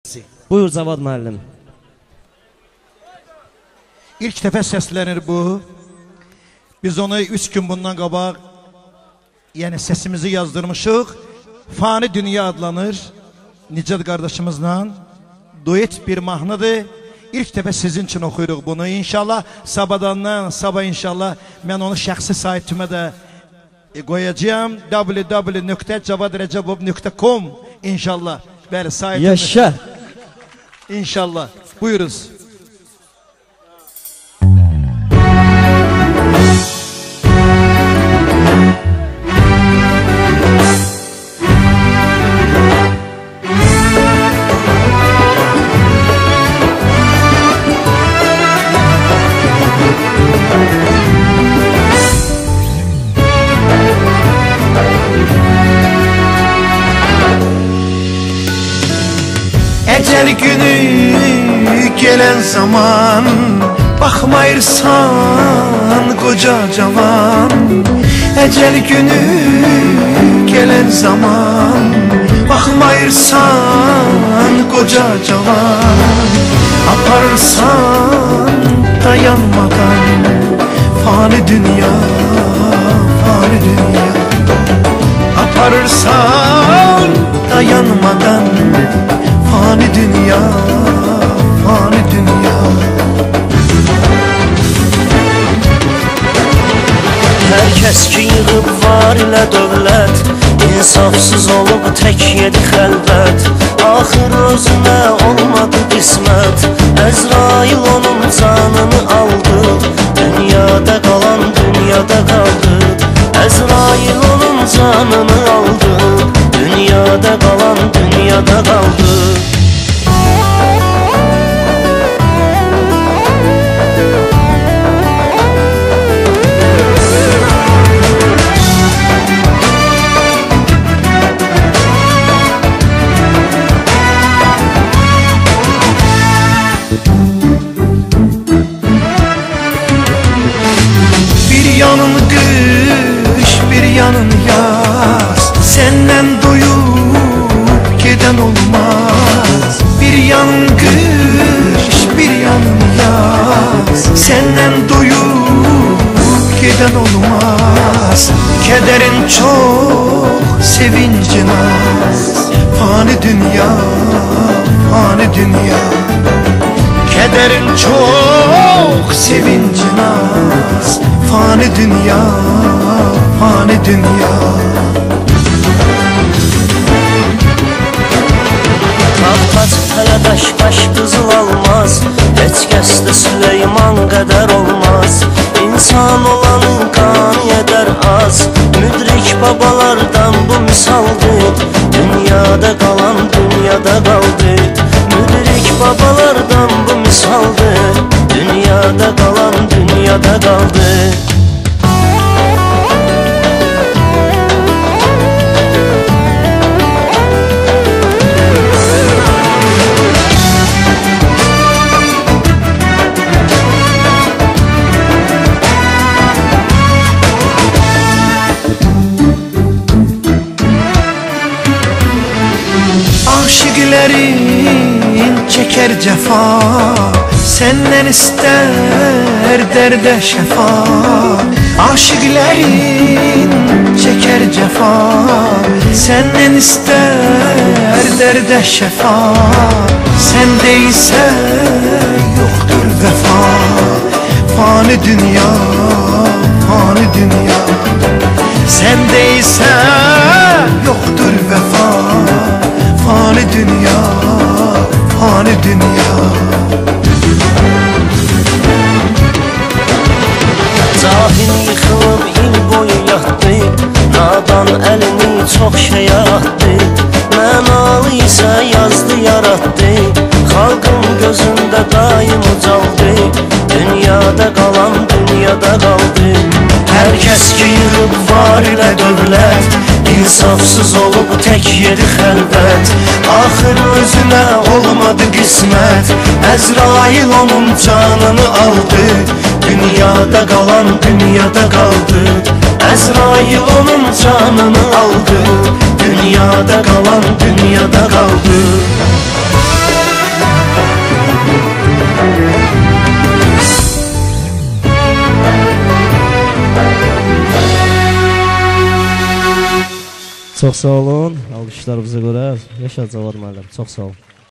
Buyur Cavad müəllim. İlk dəfə səslənir bu. Biz onu 3 gün bundan qabaq yəni səsimizi yazdırmışıq. Fani Dünya adlanır. Nicad qardaşımızla duet bir mahnıdır. İlk dəfə sizin üçün oxuyuruq bunu. İnşallah sabahdan sabah inşallah mən onu şəxsi saytımə də qoyacağım. www.javadrecebov.com inşallah. Bəli, saytımız. Yaşa. İnşallah. Buyuruz. Ecel günü gelen zaman bakmayırsan koca cavan. Ecel günü gelen zaman bakmayırsan koca cavan. Aparırsan dayanmadan fani dünya, fani dünya. Aparırsan dayanmadan fani dünya, fani dünya. Herkes ki yığıb var ilə dövlət, insafsız olub tək yedi xəlvət. Axır özünə olmadı qismət, Əzrail onun canını aldı. Dünyada qalan dünyada qaldı, Əzrail onun canını aldı. Dünyada qalan dünyada qaldı. Bir yanım kış, bir yanım yaz, senden doyup giden olmaz. Bir yanım kış, bir yanım yaz, senden doyup giden olmaz. Kederin çok, sevincin az, fani dünya, fani dünya. Kederin çok, sevincin az, fani dünya, fani dünya. Taptaç hələ daş qızıl almaz, heç kəsdə Süleyman qədər olmaz. İnsan olanın qanı eder az, müdrik babalardan bu misaldır. Dünyada qalan dünyada qaldı, müdrik babalardan bu misaldır. Dünyada qalan dünyada qaldı. Aşıklerin çeker cefa, senden ister derde şefa. Aşıklerin çeker cefa, senden ister derde şefa. Sende ise yoktur vefa, fani dünya, fani dünya. Sende ise yoktur vefa, fani dünya, fani dünya. Cahil yıxılıb il boyu yatdı, nadan əlini çox şeyə atdı. Mənalı isə yazdı, yaratdı, xalqın gözündə daim ucaldı. Dünyada qalan dünyada qaldı. Hər kəs ki yığıb var ilə dövlət, insafsız olub tək yedi xəlvət. Axır özünə olmadı qismət, Əzrail onun canını aldı. Dünyada qalan dünyada qaldı, Əzrail onun canını aldı. Dünyada qalan dünyada qaldı. Çox sağ olun. Alqışlarınıza görə. Yaşa Cavad müəllim. Çox sağ olun.